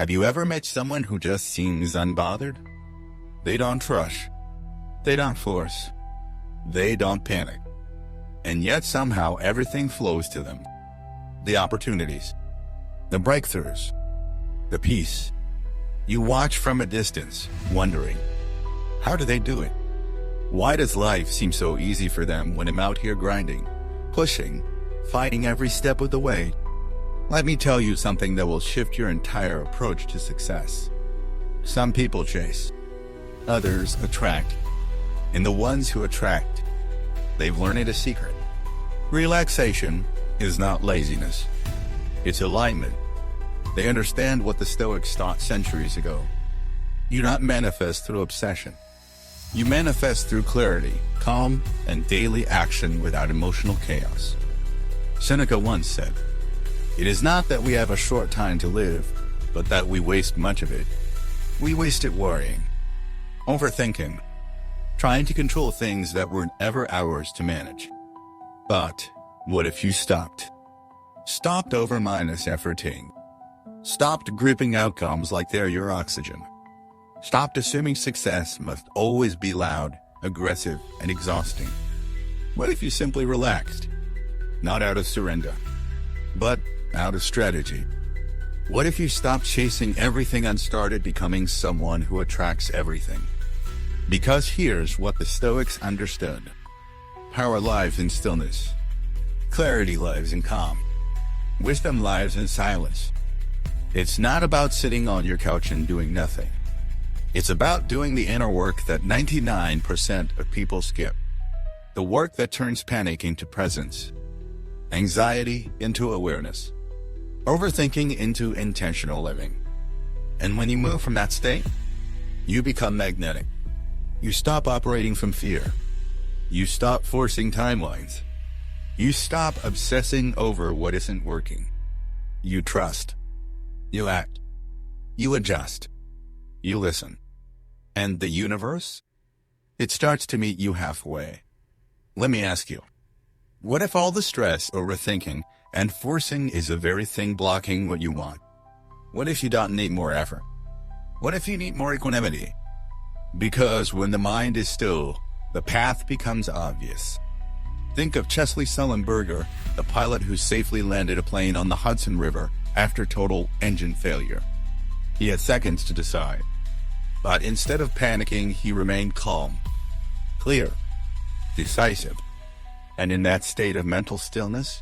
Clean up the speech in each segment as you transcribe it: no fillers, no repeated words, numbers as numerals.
Have you ever met someone who just seems unbothered? They don't rush. They don't force. They don't panic. And yet somehow everything flows to them. The opportunities, the breakthroughs, the peace. You watch from a distance, wondering, how do they do it? Why does life seem so easy for them when I'm out here grinding, pushing, fighting every step of the way? Let me tell you something that will shift your entire approach to success. Some people chase, others attract. And the ones who attract, they've learned a secret. Relaxation is not laziness. It's alignment. They understand what the Stoics taught centuries ago. You don't manifest through obsession. You manifest through clarity, calm, and daily action without emotional chaos. Seneca once said, "It is not that we have a short time to live, but that we waste much of it. We waste it worrying, overthinking, trying to control things that weren't ever ours to manage." But what if you stopped? Stopped efforting. Stopped gripping outcomes like they're your oxygen. Stopped assuming success must always be loud, aggressive, and exhausting. What if you simply relaxed? Not out of surrender, but out of strategy. What if you stopped chasing everything and started becoming someone who attracts everything? Because here's what the Stoics understood. Power lives in stillness. Clarity lives in calm. Wisdom lives in silence. It's not about sitting on your couch and doing nothing. It's about doing the inner work that 99% of people skip. The work that turns panic into presence, anxiety into awareness, overthinking into intentional living. And when you move from that state, you become magnetic. You stop operating from fear. You stop forcing timelines. You stop obsessing over what isn't working. You trust. You act. You adjust. You listen. And the universe? It starts to meet you halfway. Let me ask you, what if all the stress, overthinking, and forcing is the very thing blocking what you want? What if you don't need more effort? What if you need more equanimity? Because when the mind is still, the path becomes obvious. Think of Chesley Sullenberger, the pilot who safely landed a plane on the Hudson River after total engine failure. He had seconds to decide. But instead of panicking, he remained calm, clear, decisive. And in that state of mental stillness,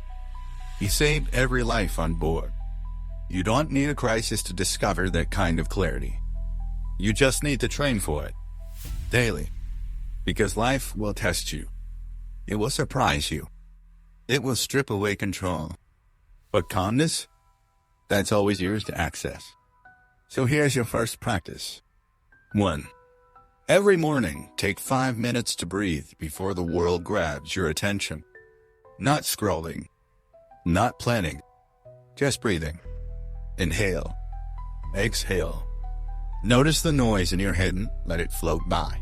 he saved every life on board. You don't need a crisis to discover that kind of clarity. You just need to train for it, daily. Because life will test you. It will surprise you. It will strip away control. But calmness, that's always yours to access. So here's your first practice. 1. Every morning, take 5 minutes to breathe before the world grabs your attention. Not scrolling. Not planning. Just breathing. Inhale. Exhale. Notice the noise in your head and let it float by.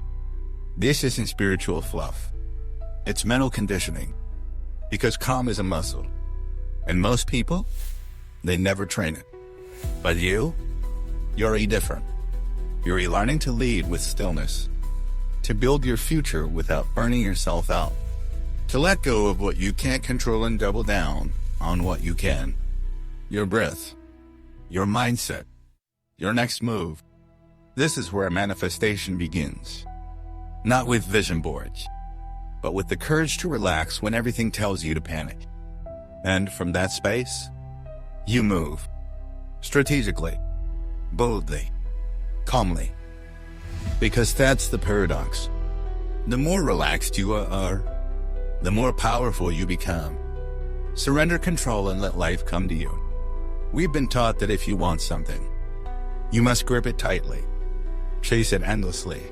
This isn't spiritual fluff. It's mental conditioning. Because calm is a muscle. And most people, they never train it. But you're different. You're learning to lead with stillness. To build your future without burning yourself out. To let go of what you can't control and double down on what you can. Your breath. Your mindset. Your next move. This is where manifestation begins. Not with vision boards, but with the courage to relax when everything tells you to panic. And from that space, you move. Strategically, boldly, calmly. Because that's the paradox. The more relaxed you are, the more powerful you become. Surrender control and let life come to you. We've been taught that if you want something, you must grip it tightly. Chase it endlessly.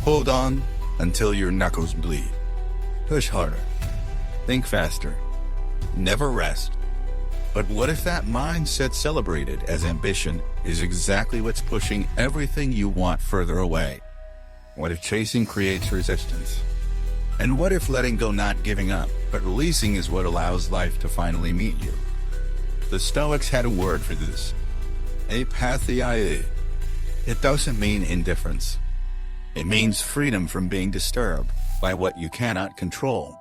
Hold on until your knuckles bleed. Push harder. Think faster. Never rest. But what if that mindset celebrated as ambition is exactly what's pushing everything you want further away? What if chasing creates resistance? And what if letting go, not giving up, but releasing is what allows life to finally meet you? The Stoics had a word for this. Apatheia. It doesn't mean indifference. It means freedom from being disturbed by what you cannot control.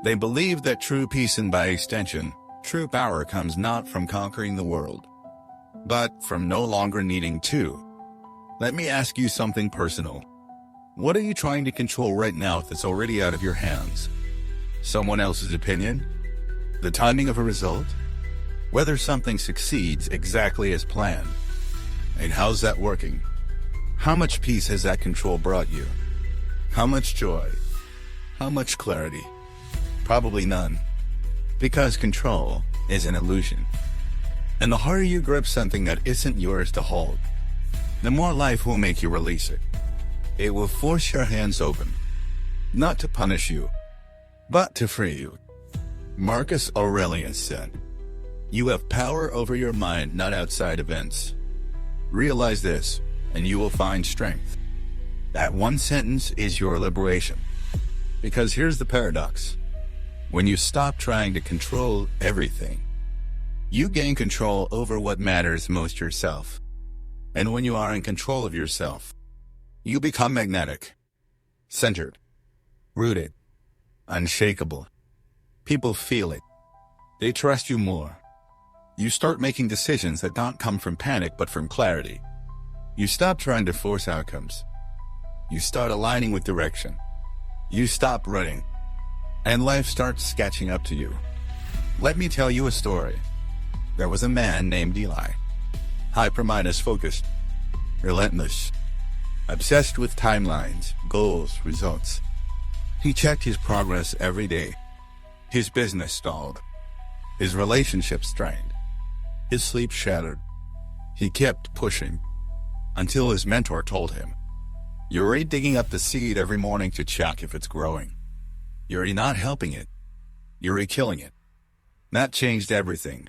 They believe that true peace and by extension, true power comes not from conquering the world, but from no longer needing to. Let me ask you something personal. What are you trying to control right now that's already out of your hands? Someone else's opinion? The timing of a result? Whether something succeeds exactly as planned? And how's that working? How much peace has that control brought you? How much joy? How much clarity? Probably none. Because control is an illusion. And the harder you grip something that isn't yours to hold, the more life will make you release it. It will force your hands open, not to punish you, but to free you. Marcus Aurelius said, "You have power over your mind, not outside events. Realize this, and you will find strength." That one sentence is your liberation. Because here's the paradox. When you stop trying to control everything, you gain control over what matters most yourself. And when you are in control of yourself, you become magnetic, centered, rooted, unshakable. People feel it. They trust you more. You start making decisions that don't come from panic but from clarity. You stop trying to force outcomes. You start aligning with direction. You stop running. And life starts catching up to you. Let me tell you a story. There was a man named Eli. Hyper-minus focused. Relentless. Obsessed with timelines, goals, results. He checked his progress every day. His business stalled. His relationships strained. His sleep shattered. He kept pushing until his mentor told him, "You're already digging up the seed every morning to check if it's growing. You're already not helping it. You're already killing it." That changed everything.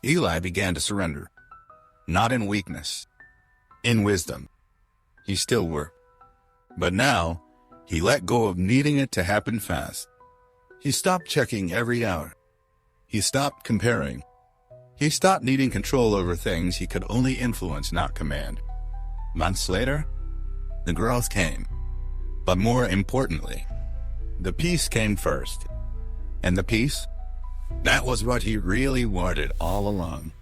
Eli began to surrender. Not in weakness. In wisdom. He still worked. But now, he let go of needing it to happen fast. He stopped checking every hour. He stopped comparing. He stopped needing control over things he could only influence, not command. Months later, the growth came. But more importantly, the peace came first. And the peace? That was what he really wanted all along.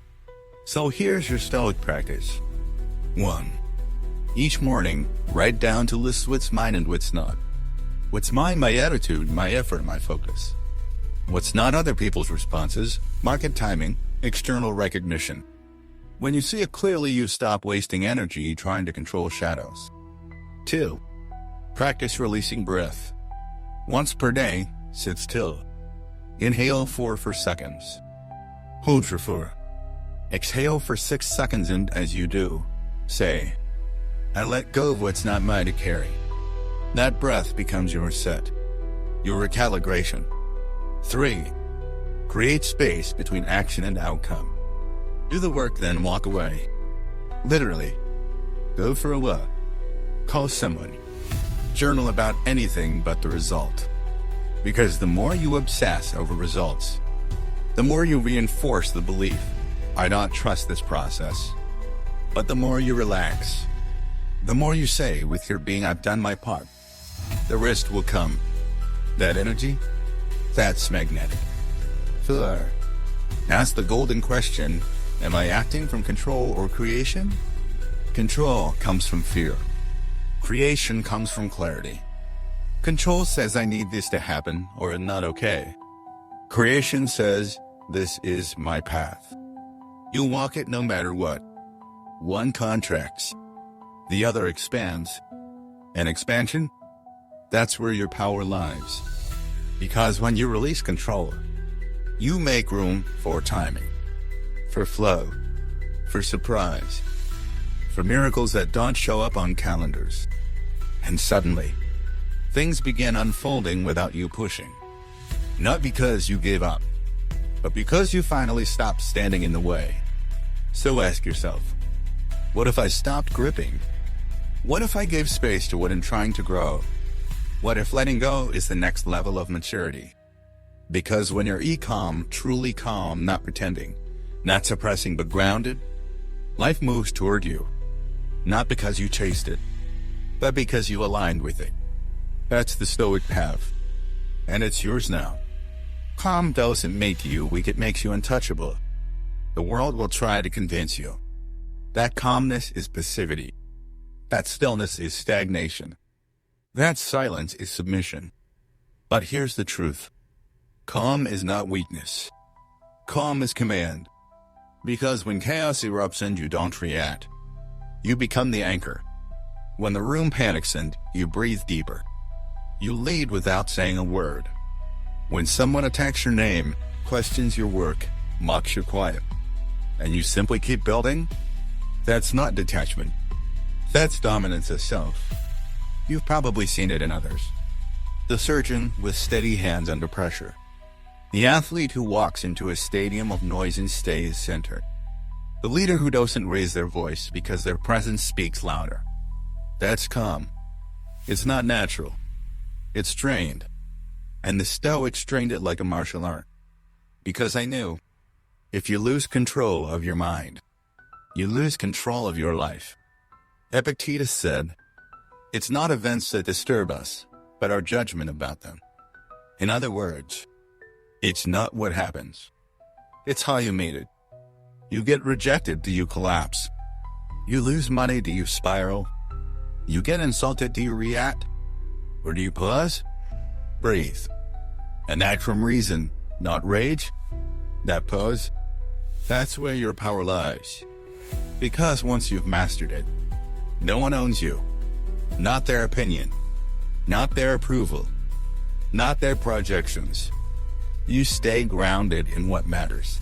So here's your Stoic practice. 1. Each morning, write down to list what's mine and what's not. What's mine, my attitude, my effort, my focus. What's not, other people's responses, market timing, external recognition. When you see it clearly, you stop wasting energy trying to control shadows. 2. Practice releasing breath. Once per day, sit still. Inhale for 4 seconds. Hold for 4. Exhale for 6 seconds, and as you do, say, "I let go of what's not mine to carry." That breath becomes your set, your recalibration. 3. Create space between action and outcome. Do the work, then walk away. Literally. Go for a walk. Call someone. Journal about anything but the result. Because the more you obsess over results, the more you reinforce the belief, "I don't trust this process." But the more you relax, the more you say with your being, "I've done my part," the rest will come. That energy, that's magnetic. 4. Ask the golden question, am I acting from control or creation? Control comes from fear. Creation comes from clarity. Control says, "I need this to happen," or "I'm not okay." Creation says, "This is my path." You walk it no matter what. One contracts, the other expands. And expansion? That's where your power lies. Because when you release control, you make room for timing, for flow, for surprise, for miracles that don't show up on calendars. And suddenly, things begin unfolding without you pushing. Not because you gave up, but because you finally stopped standing in the way. So ask yourself, what if I stopped gripping? What if I gave space to what I'm trying to grow? What if letting go is the next level of maturity? Because when you're calm, truly calm, not pretending, not suppressing but grounded, Life moves toward you, not because you chased it, but because you aligned with it. That's the Stoic path, and it's yours now. Calm doesn't make you weak, it makes you untouchable. The world will try to convince you that calmness is passivity, that stillness is stagnation, that silence is submission. But here's the truth. Calm is not weakness. Calm is command. Because when chaos erupts and you don't react, you become the anchor. When the room panics and you breathe deeper, you lead without saying a word. When someone attacks your name, questions your work, mocks your quiet, and you simply keep building, that's not detachment. That's dominance of self. You've probably seen it in others. The surgeon with steady hands under pressure. The athlete who walks into a stadium of noise and stays centered. The leader who doesn't raise their voice because their presence speaks louder. That's calm. It's not natural. It's trained. And the Stoics trained it like a martial art. Because I knew, if you lose control of your mind, you lose control of your life. Epictetus said, it's not events that disturb us, but our judgment about them. In other words, it's not what happens. It's how you meet it. You get rejected, do you collapse? You lose money, do you spiral? You get insulted, do you react? Or do you pause? Breathe. And act from reason, not rage. That pause, that's where your power lies. Because once you've mastered it, no one owns you. Not their opinion. Not their approval. Not their projections. You stay grounded in what matters.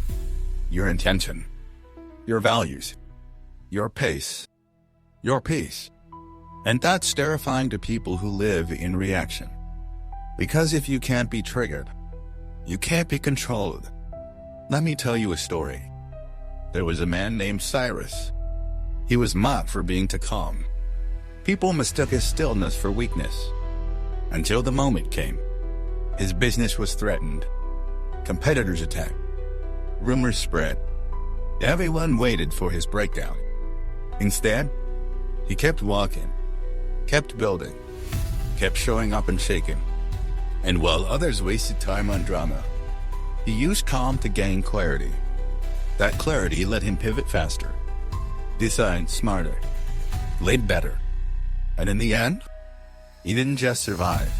Your intention. Your values. Your pace. Your peace. And that's terrifying to people who live in reaction. Because if you can't be triggered, you can't be controlled. Let me tell you a story. There was a man named Cyrus. He was mocked for being too calm. People mistook his stillness for weakness. Until the moment came. His business was threatened. Competitors attacked. Rumors spread. Everyone waited for his breakdown. Instead, he kept walking, kept building, kept showing up and shaking. And while others wasted time on drama, he used calm to gain clarity. That clarity let him pivot faster, decide smarter, lead better. And in the end, he didn't just survive.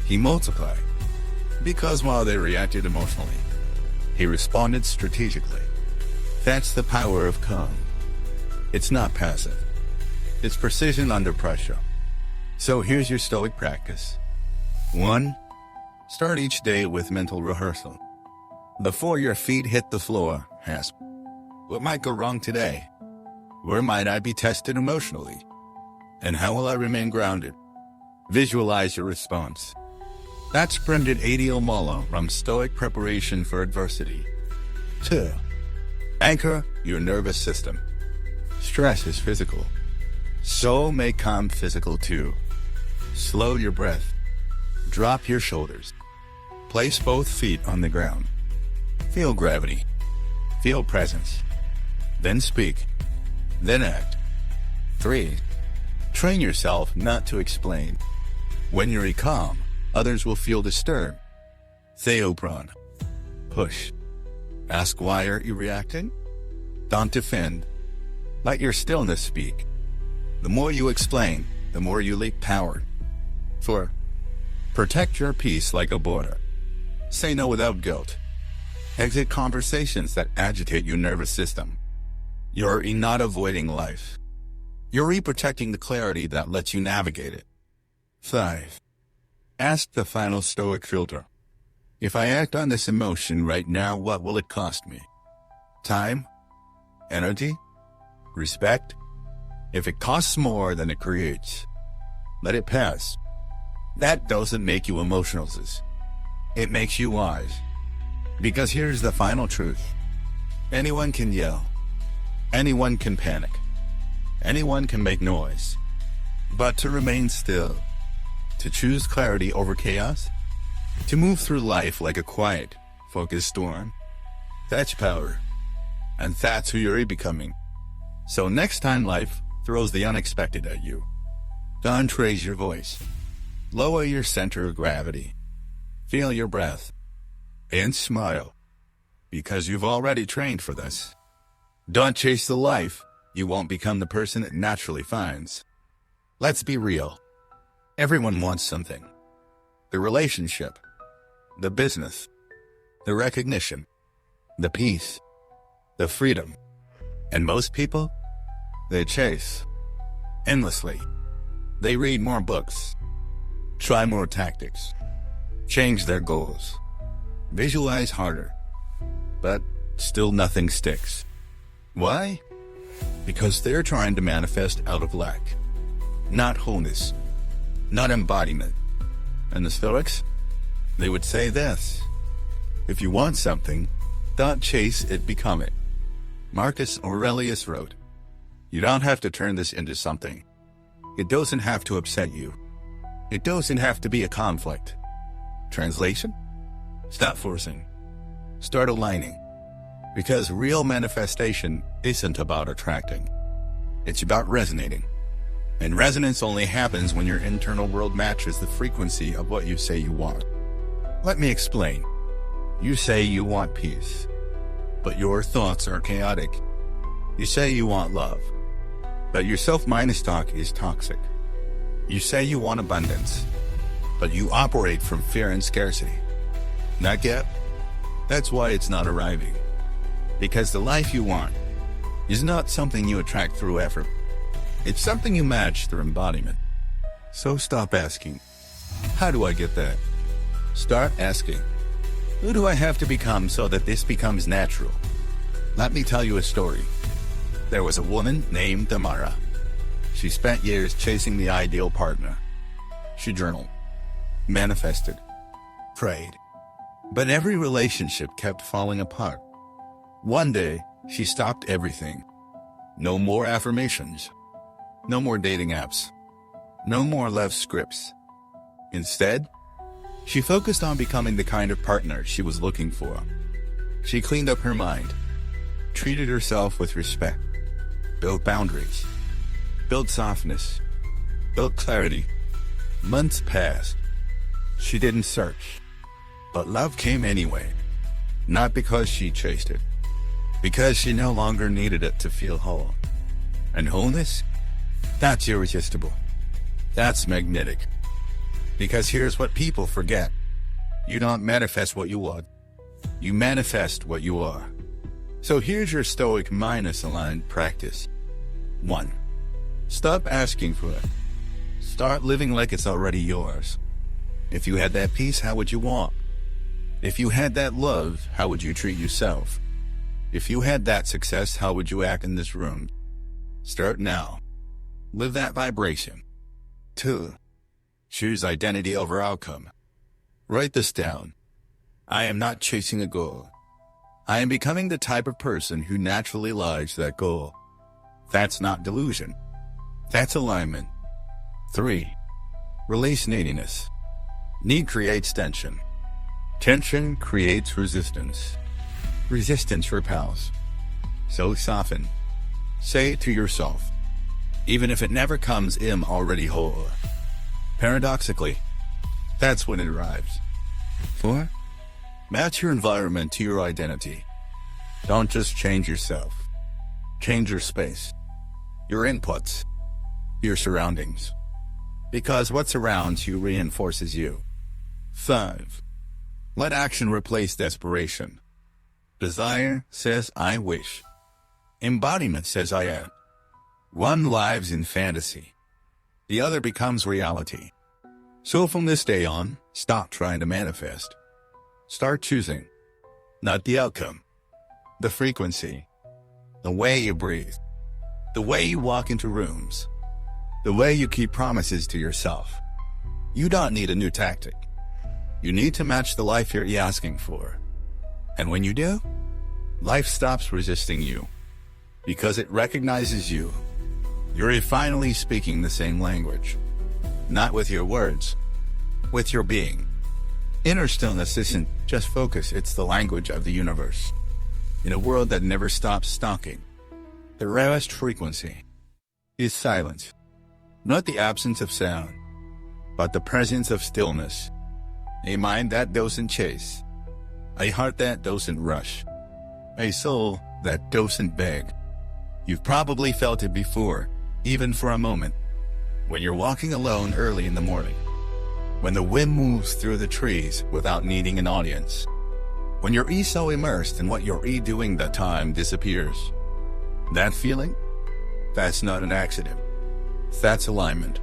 He multiplied. Because while they reacted emotionally, he responded strategically. That's the power of calm. It's not passive. It's precision under pressure. So here's your Stoic practice. 1. Start each day with mental rehearsal. Before your feet hit the floor, ask, what might go wrong today? Where might I be tested emotionally? And how will I remain grounded? Visualize your response. That's printed Adiel Molo from Stoic Preparation for Adversity. 2. Anchor your nervous system. Stress is physical. So make calm physical too. Slow your breath. Drop your shoulders. Place both feet on the ground. Feel gravity. Feel presence. Then speak. Then act. 3. Train yourself not to explain. When you're calm, others will feel disturbed. Theopron. Push. Ask why are you reacting? Don't defend. Let your stillness speak. The more you explain, the more you leak power. 4. Protect your peace like a border. Say no without guilt. Exit conversations that agitate your nervous system. You're not avoiding life. You're protecting the clarity that lets you navigate it. 5. Ask the final Stoic filter. If I act on this emotion right now, what will it cost me? Time? Energy? Respect? If it costs more than it creates, let it pass. That doesn't make you emotional. It makes you wise. Because here's the final truth. Anyone can yell. Anyone can panic. Anyone can make noise. But to remain still, to choose clarity over chaos, to move through life like a quiet, focused storm, that's power. And that's who you're becoming. So next time life throws the unexpected at you, don't raise your voice. Lower your center of gravity. Feel your breath. And smile. Because you've already trained for this. Don't chase the life. You won't become the person it naturally finds. Let's be real. Everyone wants something. The relationship. The business. The recognition. The peace. The freedom. And most people, they chase endlessly. They read more books, try more tactics, change their goals, visualize harder, but still nothing sticks. Why? Because they're trying to manifest out of lack, not wholeness, not embodiment. And the Stoics, they would say this: if you want something, don't chase it, become it. Marcus Aurelius wrote, you don't have to turn this into something. It doesn't have to upset you. It doesn't have to be a conflict. Translation? Stop forcing. Start aligning. Because real manifestation isn't about attracting. It's about resonating. And resonance only happens when your internal world matches the frequency of what you say you want. Let me explain. You say you want peace, but your thoughts are chaotic. You say you want love, but your self-minus talk is toxic. You say you want abundance, but you operate from fear and scarcity. Not yet? That's why it's not arriving. Because the life you want is not something you attract through effort. It's something you match through embodiment. So stop asking, how do I get that? Start asking, who do I have to become so that this becomes natural? Let me tell you a story. There was a woman named Tamara. She spent years chasing the ideal partner. She journaled, manifested, prayed. But every relationship kept falling apart. One day, she stopped everything. No more affirmations. No more dating apps. No more love scripts. Instead, she focused on becoming the kind of partner she was looking for. She cleaned up her mind, treated herself with respect, built boundaries, built softness, built clarity. Months passed. She didn't search, but love came anyway. Not because she chased it, because she no longer needed it to feel whole. And wholeness? That's irresistible. That's magnetic. Because here's what people forget. You don't manifest what you want. You manifest what you are. So here's your Stoic minus aligned practice. 1. Stop asking for it. Start living like it's already yours. If you had that peace, how would you walk? If you had that love, how would you treat yourself? If you had that success, how would you act in this room? Start now. Live that vibration. 2. Choose identity over outcome. Write this down. I am not chasing a goal. I am becoming the type of person who naturally lives that goal. That's not delusion. That's alignment. 3. Release neediness. Need creates tension. Tension creates resistance. Resistance repels. So soften. Say it to yourself. Even if it never comes, I'm already whole. Paradoxically, that's when it arrives. 4. Match your environment to your identity. Don't just change yourself. Change your space, your inputs, your surroundings. Because what surrounds you reinforces you. 5. Let action replace desperation. Desire says I wish. Embodiment says I am. One lives in fantasy. The other becomes reality. So from this day on, stop trying to manifest. Start choosing. Not the outcome. The frequency. The way you breathe. The way you walk into rooms. The way you keep promises to yourself. You don't need a new tactic. You need to match the life you're asking for. And when you do, life stops resisting you. Because it recognizes you. You're finally speaking the same language. Not with your words, with your being. Inner stillness isn't just focus, it's the language of the universe. In a world that never stops stalking, The rarest frequency is silence, not the absence of sound, but the presence of stillness. A mind that doesn't chase, a heart that doesn't rush, a soul that doesn't beg. You've probably felt it before, even for a moment, when you're walking alone early in the morning, when the wind moves through the trees without needing an audience, when you're so immersed in what you're doing that time disappears. That feeling? That's not an accident. That's alignment.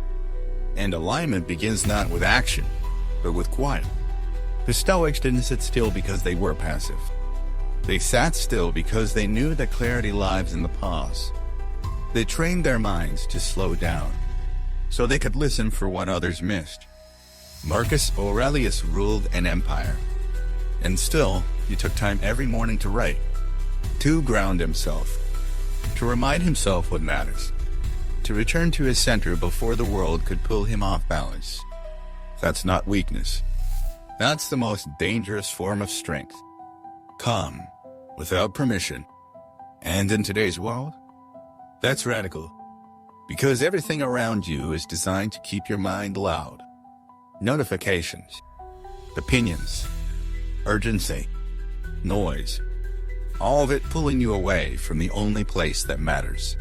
And alignment begins not with action, but with quiet. The Stoics didn't sit still because they were passive. They sat still because they knew that clarity lives in the pause. They trained their minds to slow down, so they could listen for what others missed. Marcus Aurelius ruled an empire, and still he took time every morning to write, to ground himself, to remind himself what matters, to return to his center before the world could pull him off balance. That's not weakness. That's the most dangerous form of strength. Calm, without permission. And in today's world, that's radical. Because everything around you is designed to keep your mind loud. Notifications, opinions, urgency, noise, all of it pulling you away from the only place that matters.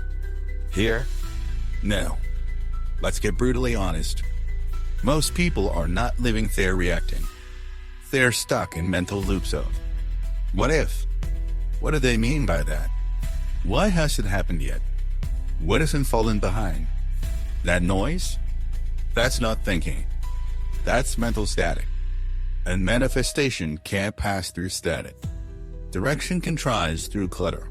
Here? No. Let's get brutally honest. Most people are not living, they're reacting. They're stuck in mental loops of, what if? What do they mean by that? Why hasn't it happened yet? What hasn't fallen behind? That noise? That's not thinking. That's mental static. And manifestation can't pass through static. Direction contrives through clutter.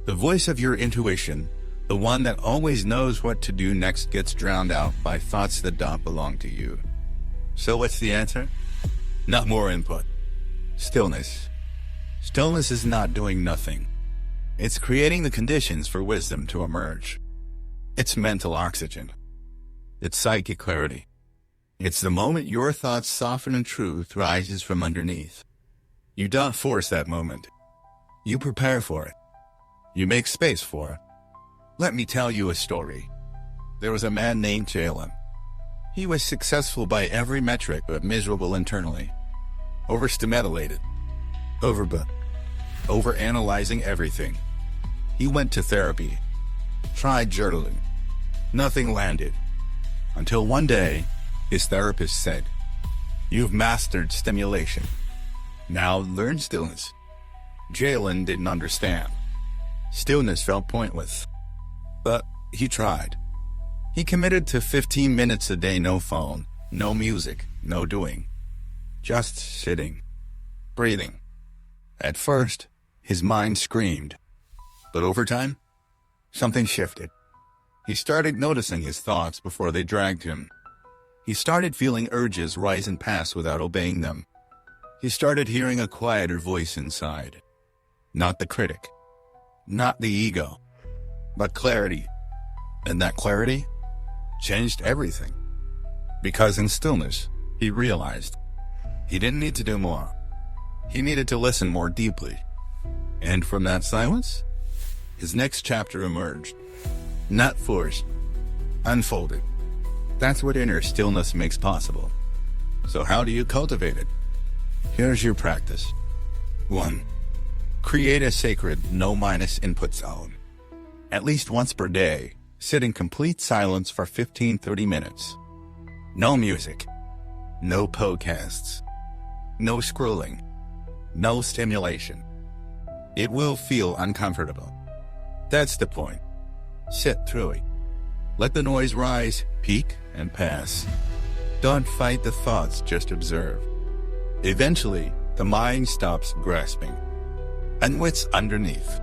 The voice of your intuition, the one that always knows what to do next, gets drowned out by thoughts that don't belong to you. So what's the answer? Not more input. Stillness. Stillness is not doing nothing. It's creating the conditions for wisdom to emerge. It's mental oxygen. It's psychic clarity. It's the moment your thoughts soften and truth rises from underneath. You don't force that moment. You prepare for it. You make space for it. Let me tell you a story. There was a man named Jalen. He was successful by every metric but miserable internally. Overstimulated. Overbooked. Overanalyzing everything. He went to therapy. Tried journaling. Nothing landed. Until one day, his therapist said, "You've mastered stimulation. Now learn stillness." Jalen didn't understand. Stillness felt pointless. But he tried. He committed to 15 minutes a day, no phone, no music, no doing. Just sitting. Breathing. At first, his mind screamed. But over time, something shifted. He started noticing his thoughts before they dragged him. He started feeling urges rise and pass without obeying them. He started hearing a quieter voice inside. Not the critic. Not the ego. But clarity. And that clarity changed everything. Because in stillness, he realized he didn't need to do more. He needed to listen more deeply. And from that silence, his next chapter emerged. Not forced, unfolded. That's what inner stillness makes possible. So how do you cultivate it? Here's your practice. 1. Create a sacred no-minus input zone. At least once per day, sit in complete silence for 15-30 minutes. No music. No podcasts. No scrolling. No stimulation. It will feel uncomfortable. That's the point. Sit through it. Let the noise rise, peak, and pass. Don't fight the thoughts, just observe. Eventually, the mind stops grasping. And what's underneath?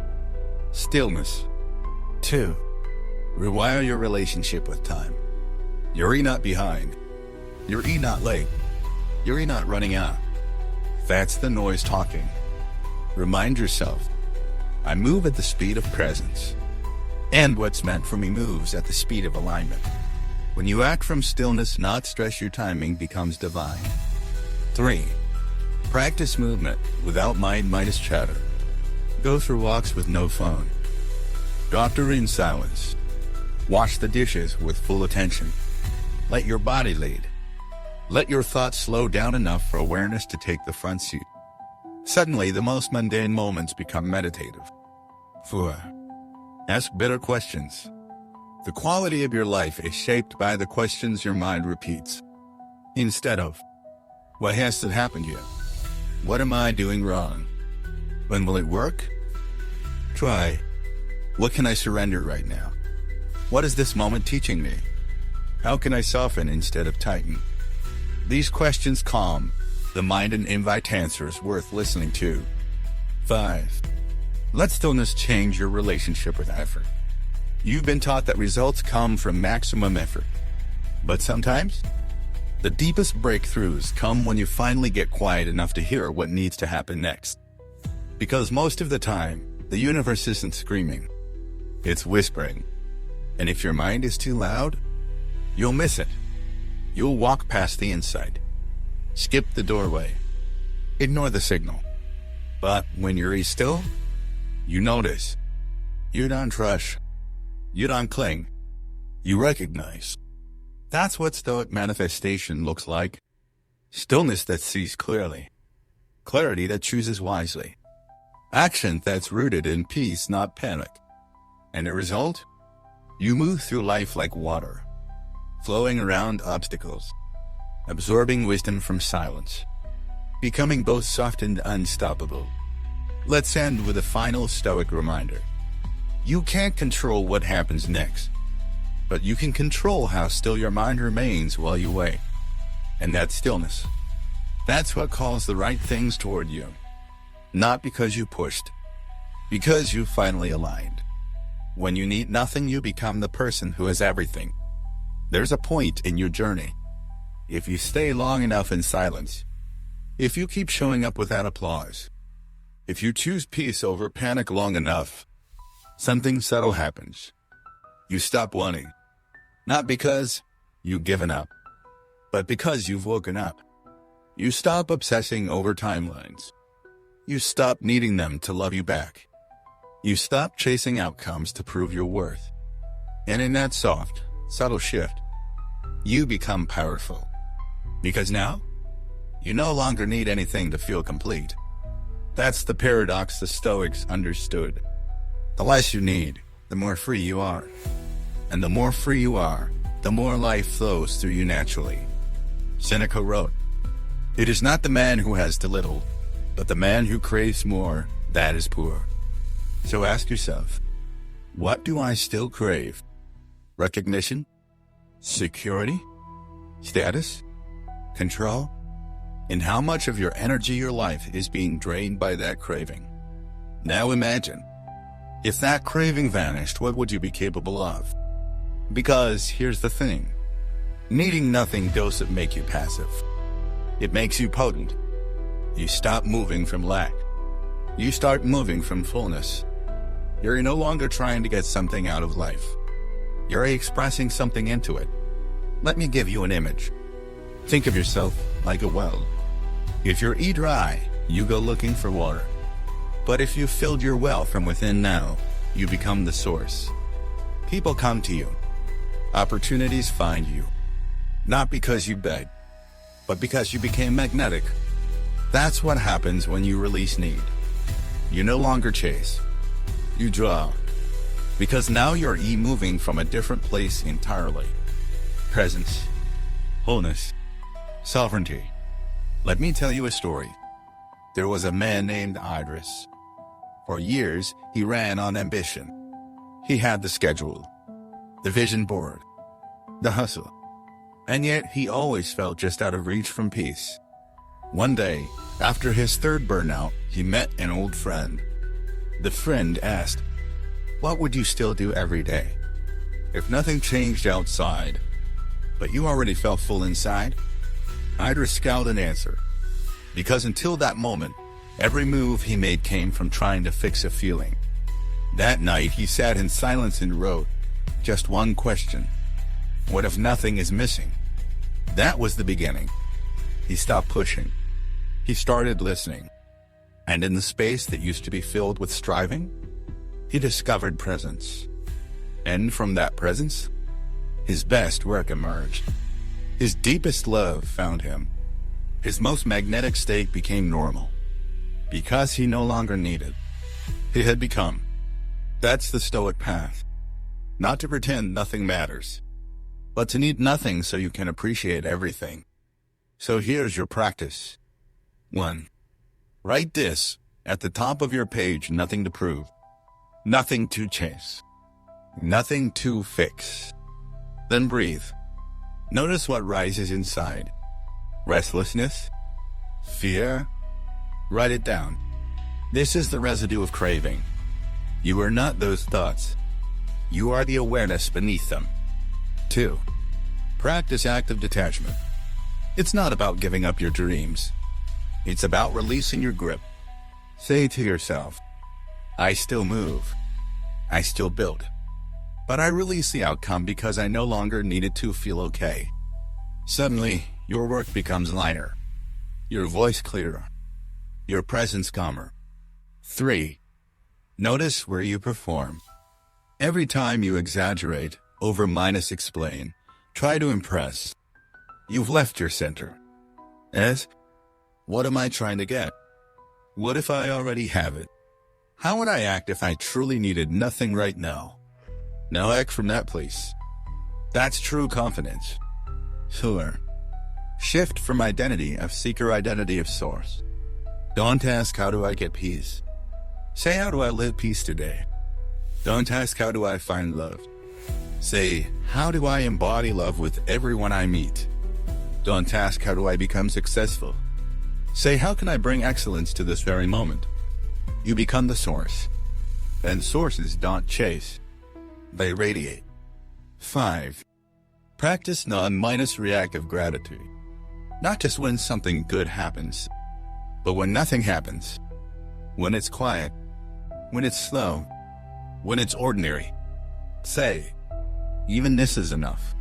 Stillness. 2. Rewire your relationship with time. You're not behind. You're not late. You're not running out. That's the noise talking. Remind yourself, I move at the speed of presence. And what's meant for me moves at the speed of alignment. When you act from stillness, not stress, your timing becomes divine. 3. Practice movement without mind minus chatter. Go for walks with no phone. Doctor in silence. Wash the dishes with full attention. Let your body lead. Let your thoughts slow down enough for awareness to take the front seat. Suddenly, the most mundane moments become meditative. 4. Ask better questions. The quality of your life is shaped by the questions your mind repeats. Instead of, what hasn't happened yet? What am I doing wrong? When will it work? Try, what can I surrender right now? What is this moment teaching me? How can I soften instead of tighten? These questions calm the mind and invite answers worth listening to. 5. Let stillness change your relationship with effort. You've been taught that results come from maximum effort. But sometimes, the deepest breakthroughs come when you finally get quiet enough to hear what needs to happen next. Because most of the time, the universe isn't screaming. It's whispering. And if your mind is too loud, you'll miss it. You'll walk past the insight. Skip the doorway. Ignore the signal. But when you're still, you notice. You don't rush. You don't cling. You recognize. That's what Stoic manifestation looks like. Stillness that sees clearly. Clarity that chooses wisely. Action that's rooted in peace, not panic. And the result? You move through life like water, flowing around obstacles, absorbing wisdom from silence, becoming both soft and unstoppable. Let's end with a final Stoic reminder. You can't control what happens next, but you can control how still your mind remains while you wait. And that stillness, that's what calls the right things toward you. Not because you pushed, because you finally aligned. When you need nothing, you become the person who has everything. There's a point in your journey. If you stay long enough in silence, if you keep showing up without applause, if you choose peace over panic long enough, something subtle happens. You stop wanting. Not because you've given up, but because you've woken up. You stop obsessing over timelines. You stop needing them to love you back. You stop chasing outcomes to prove your worth. And in that soft, subtle shift, you become powerful. Because now, you no longer need anything to feel complete. That's the paradox the Stoics understood. The less you need, the more free you are. And the more free you are, the more life flows through you naturally. Seneca wrote, "It is not the man who has too little, but the man who craves more, that is poor." So ask yourself, what do I still crave? Recognition? Security? Status? Control? And how much of your energy, your life, is being drained by that craving? Now imagine, if that craving vanished, what would you be capable of? Because here's the thing, needing nothing doesn't make you passive. It makes you potent. You stop moving from lack. You start moving from fullness. You're no longer trying to get something out of life. You're expressing something into it. Let me give you an image. Think of yourself like a well. If you're dry, you go looking for water. But if you filled your well from within now, you become the source. People come to you. Opportunities find you. Not because you begged, but because you became magnetic. That's what happens when you release need. You no longer chase. You draw. Because now you're moving from a different place entirely. Presence. Wholeness. Sovereignty. Let me tell you a story. There was a man named Idris. For years, he ran on ambition. He had the schedule, the vision board, the hustle. And yet he always felt just out of reach from peace. One day, after his third burnout, he met an old friend. The friend asked, "What would you still do every day if nothing changed outside, but you already felt full inside?" Idris scowled and answered, "Because until that moment, every move he made came from trying to fix a feeling." That night, he sat in silence and wrote just one question: what if nothing is missing? That was the beginning. He stopped pushing. He started listening. And in the space that used to be filled with striving, He discovered presence. And from that presence, his best work emerged. His deepest love found him. His most magnetic state became normal. Because he no longer needed. He had become. That's the Stoic path. Not to pretend nothing matters, but to need nothing so you can appreciate everything. So here's your practice. 1. Write this at the top of your page: nothing to prove, nothing to chase, nothing to fix. Then breathe. Notice what rises inside. Restlessness? Fear? Write it down. This is the residue of craving. You are not those thoughts. You are the awareness beneath them. 2. Practice active detachment. It's not about giving up your dreams. It's about releasing your grip. Say to yourself, I still move. I still build. But I release the outcome because I no longer need it to feel okay. Suddenly, your work becomes lighter. Your voice clearer. Your presence calmer. 3. Notice where you perform. Every time you exaggerate, explain, try to impress, you've left your center. As, what am I trying to get? What if I already have it? How would I act if I truly needed nothing right now? Now act from that place. That's true confidence. Sure. Shift from identity of seeker, identity of source. Don't ask, how do I get peace? Say, how do I live peace today? Don't ask, how do I find love? Say, how do I embody love with everyone I meet? Don't ask, how do I become successful? Say, how can I bring excellence to this very moment? You become the source. And sources don't chase. They radiate. 5. Practice non-reactive gratitude. Not just when something good happens, but when nothing happens. When it's quiet. When it's slow. When it's ordinary. Say, even this is enough.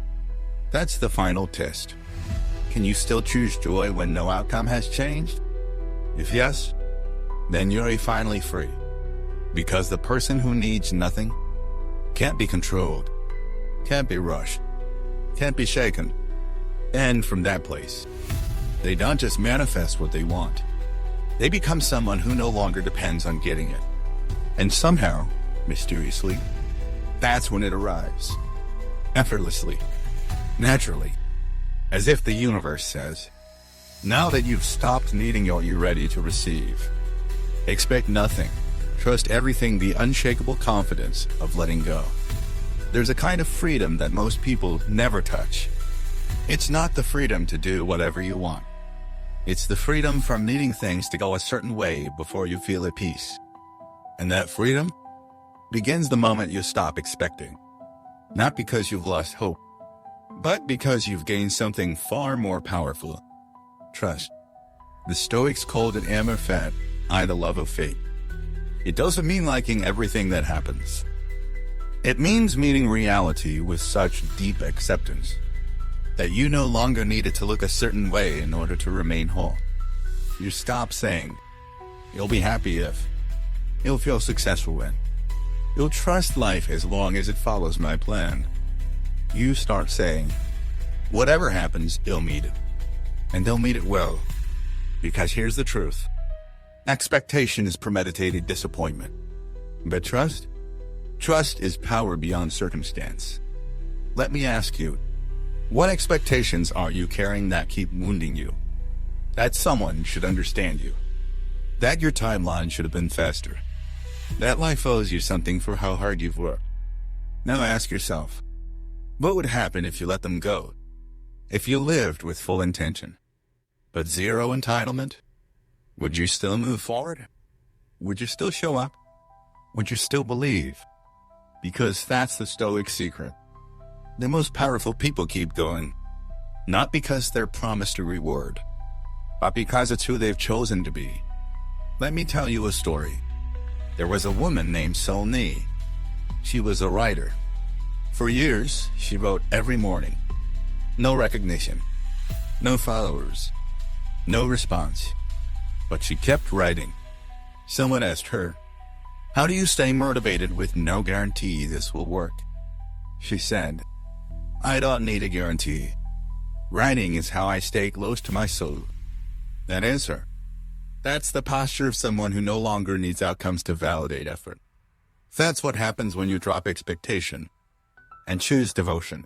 That's the final test. Can you still choose joy when no outcome has changed? If yes, then you're finally free. Because the person who needs nothing can't be controlled, can't be rushed, can't be shaken. And from that place, they don't just manifest what they want. They become someone who no longer depends on getting it. And somehow, mysteriously, that's when it arrives. Effortlessly. Naturally. As if the universe says, now that you've stopped needing, you're ready to receive. Expect nothing. Trust everything, the unshakable confidence of letting go. There's a kind of freedom that most people never touch. It's not the freedom to do whatever you want. It's the freedom from needing things to go a certain way before you feel at peace. And that freedom begins the moment you stop expecting. Not because you've lost hope, but because you've gained something far more powerful. Trust. The Stoics called it amor fati, the love of fate. It doesn't mean liking everything that happens. It means meeting reality with such deep acceptance that you no longer need it to look a certain way in order to remain whole. You stop saying, you'll be happy if, you'll feel successful when, you'll trust life as long as it follows my plan. You start saying, whatever happens, they'll meet it. And they'll meet it well. Because here's the truth. Expectation is premeditated disappointment. But trust? Trust is power beyond circumstance. Let me ask you, what expectations are you carrying that keep wounding you? That someone should understand you. That your timeline should have been faster. That life owes you something for how hard you've worked. Now ask yourself, what would happen if you let them go? If you lived with full intention, but zero entitlement? Would you still move forward? Would you still show up? Would you still believe? Because that's the Stoic secret. The most powerful people keep going, not because they're promised a reward, but because it's who they've chosen to be. Let me tell you a story. There was a woman named Solney. She was a writer. For years, she wrote every morning. No recognition, no followers, no response. But she kept writing. Someone asked her, How do you stay motivated with no guarantee this will work? She said, I don't need a guarantee. Writing is how I stay close to my soul. That is her. That's the posture of someone who no longer needs outcomes to validate effort. That's what happens when you drop expectation and choose devotion.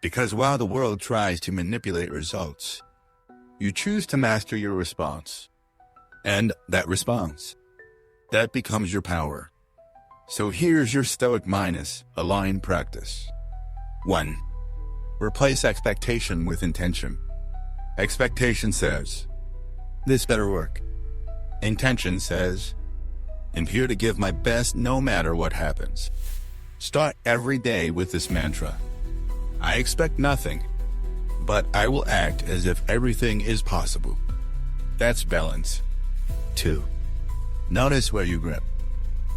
Because while the world tries to manipulate results, you choose to master your response. And that response, that becomes your power. So here's your Stoic minus align practice. 1. Replace expectation with intention. Expectation says, this better work. Intention says, I'm here to give my best no matter what happens. Start every day with this mantra. I expect nothing, but I will act as if everything is possible. That's balance. 2. Notice where you grip.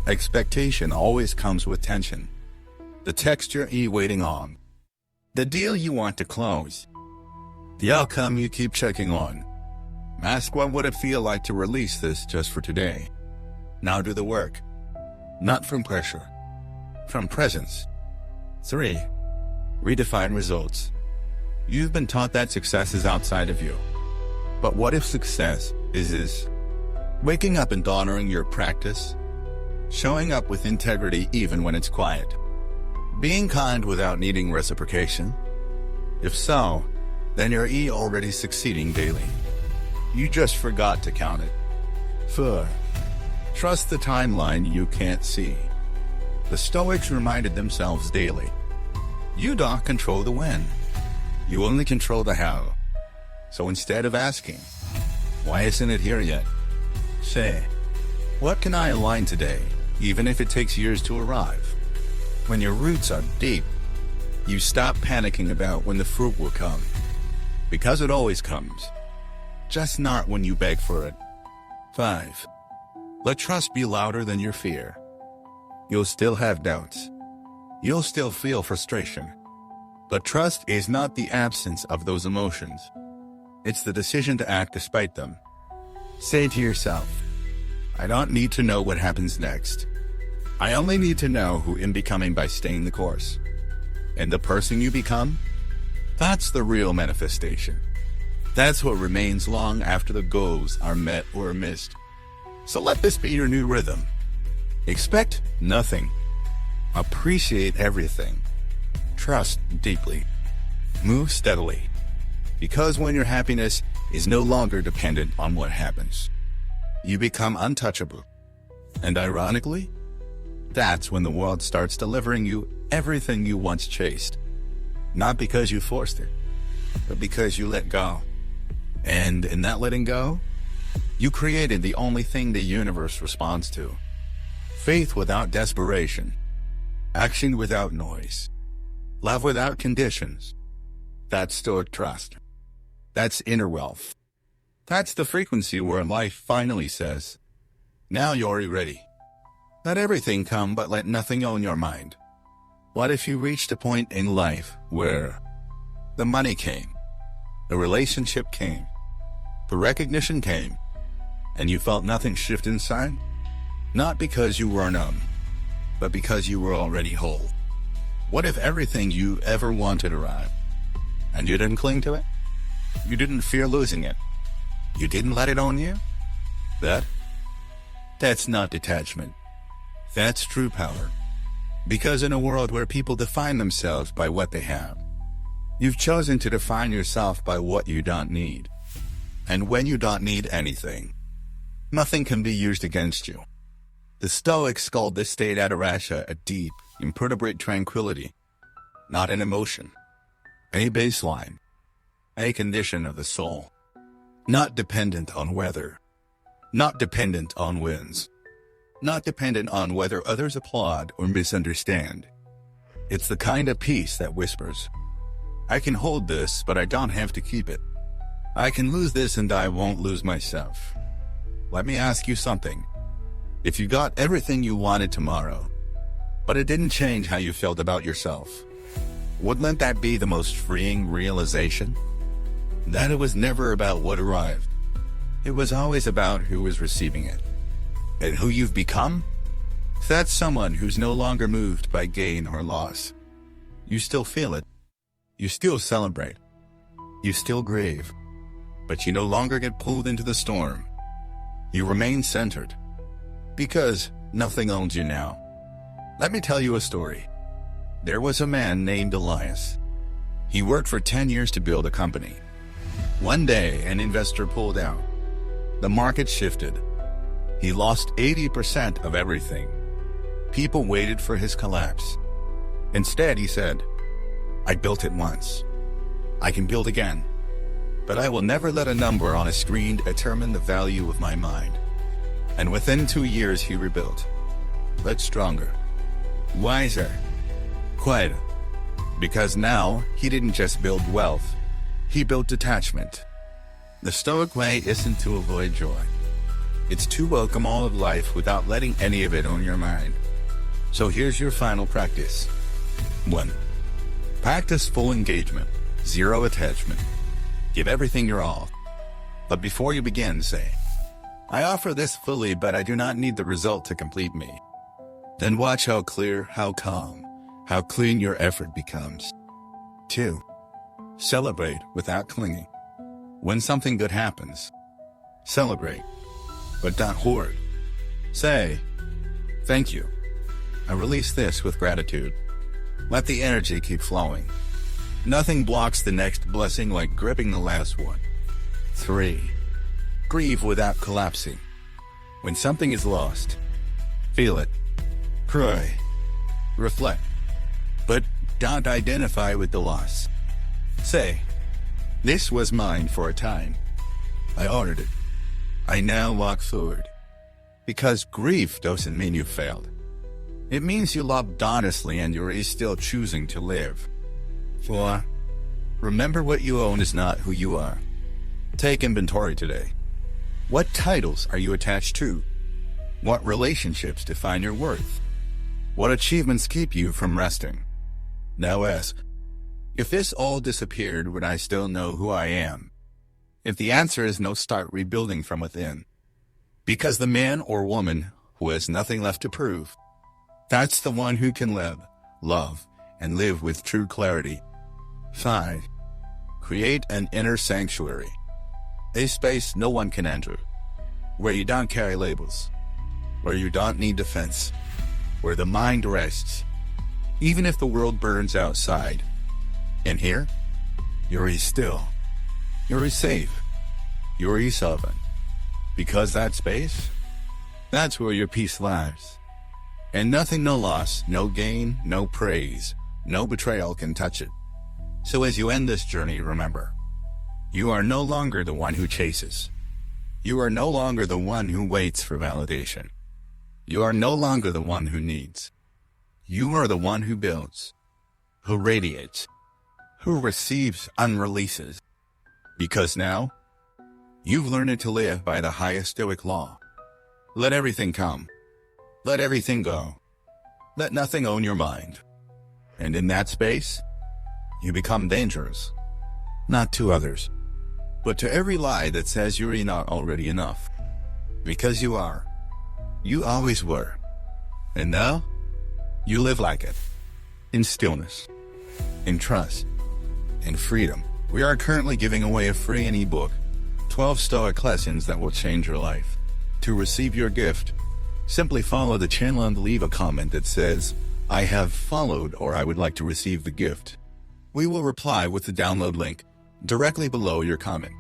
Expectation always comes with tension. The texture you're waiting on. The deal you want to close. The outcome you keep checking on. Ask what would it feel like to release this just for today. Now do the work. Not from pressure. From presence. 3. Redefine results. You've been taught that success is outside of you. But what if success is waking up and honoring your practice? Showing up with integrity even when it's quiet? Being kind without needing reciprocation? If so, then you're already succeeding daily. You just forgot to count it. 4. Trust the timeline you can't see. The Stoics reminded themselves daily. You don't control the when. You only control the how. So instead of asking, why isn't it here yet? Say, what can I align today, even if it takes years to arrive? When your roots are deep, you stop panicking about when the fruit will come. Because it always comes. Just not when you beg for it. 5. Let trust be louder than your fear. You'll still have doubts. You'll still feel frustration. But trust is not the absence of those emotions. It's the decision to act despite them. Say to yourself, I don't need to know what happens next. I only need to know who I'm becoming by staying the course. And the person you become? That's the real manifestation. That's what remains long after the goals are met or missed. So let this be your new rhythm. Expect nothing. Appreciate everything. Trust deeply. Move steadily. Because when your happiness is no longer dependent on what happens, you become untouchable. And ironically, that's when the world starts delivering you everything you once chased. Not because you forced it, but because you let go. And in that letting go, you created the only thing the universe responds to. Faith without desperation. Action without noise. Love without conditions. That's Stoic trust. That's inner wealth. That's the frequency where life finally says, now you're ready. Let everything come, but let nothing own your mind. What if you reached a point in life where the money came, the relationship came, the recognition came, and you felt nothing shift inside? Not because you were numb, but because you were already whole. What if everything you ever wanted arrived, and you didn't cling to it? You didn't fear losing it. You didn't let it own you? That's not detachment. That's true power. Because in a world where people define themselves by what they have, you've chosen to define yourself by what you don't need. And when you don't need anything, nothing can be used against you. The Stoics called this state adoratia a deep, imperturbate tranquility, not an emotion, a baseline, a condition of the soul, not dependent on weather, not dependent on winds, not dependent on whether others applaud or misunderstand. It's the kind of peace that whispers, I can hold this, but I don't have to keep it. I can lose this and I won't lose myself. Let me ask you something. If you got everything you wanted tomorrow, but it didn't change how you felt about yourself, wouldn't that be the most freeing realization? That it was never about what arrived. It was always about who was receiving it. And who you've become? That's someone who's no longer moved by gain or loss. You still feel it. You still celebrate. You still grieve. But you no longer get pulled into the storm. You remain centered. Because nothing owns you now. Let me tell you a story. There was a man named Elias. He worked for 10 years to build a company. One day, an investor pulled out. The market shifted. He lost 80% of everything. People waited for his collapse. Instead, he said, "I built it once. I can build again. But I will never let a number on a screen determine the value of my mind." And within 2 years, he rebuilt. But stronger, wiser, quieter. Because now, he didn't just build wealth. He built detachment. The Stoic way isn't to avoid joy. It's to welcome all of life without letting any of it own your mind. So here's your final practice. 1. Practice full engagement, zero attachment. Give everything your all. But before you begin, say, "I offer this fully, but I do not need the result to complete me." Then watch how clear, how calm, how clean your effort becomes. 2. Celebrate without clinging. When something good happens, celebrate, but don't hoard. Say, "Thank you. I release this with gratitude." Let the energy keep flowing. Nothing blocks the next blessing like gripping the last one. 3. Grieve without collapsing. When something is lost, feel it, cry, reflect, but don't identify with the loss. Say, "This was mine for a time. I honored it. I now walk forward." Because grief doesn't mean you failed. It means you loved honestly and you're still choosing to live. 4. Remember, what you own is not who you are. Take inventory today. What titles are you attached to? What relationships define your worth? What achievements keep you from resting? Now ask, if this all disappeared, would I still know who I am? If the answer is no, start rebuilding from within. Because the man or woman who has nothing left to prove, that's the one who can live, love, and live with true clarity. 5. Create an inner sanctuary. A space no one can enter. Where you don't carry labels. Where you don't need defense. Where the mind rests. Even if the world burns outside. In here, you're still. You're safe. You're sovereign. Because that space, that's where your peace lies. And nothing, no loss, no gain, no praise, no betrayal can touch it. So as you end this journey, remember, you are no longer the one who chases. You are no longer the one who waits for validation. You are no longer the one who needs. You are the one who builds, who radiates, who receives and releases. Because now, you've learned to live by the highest Stoic law. Let everything come. Let everything go. Let nothing own your mind. And in that space, you become dangerous. Not to others, but to every lie that says you're not already enough. Because you are. You always were. And now, you live like it. In stillness. In trust. In freedom. We are currently giving away a free ebook, 12 Stoic lessons that will change your life. To receive your gift, simply follow the channel and leave a comment that says, "I have followed," or "I would like to receive the gift." We will reply with the download link directly below your comment.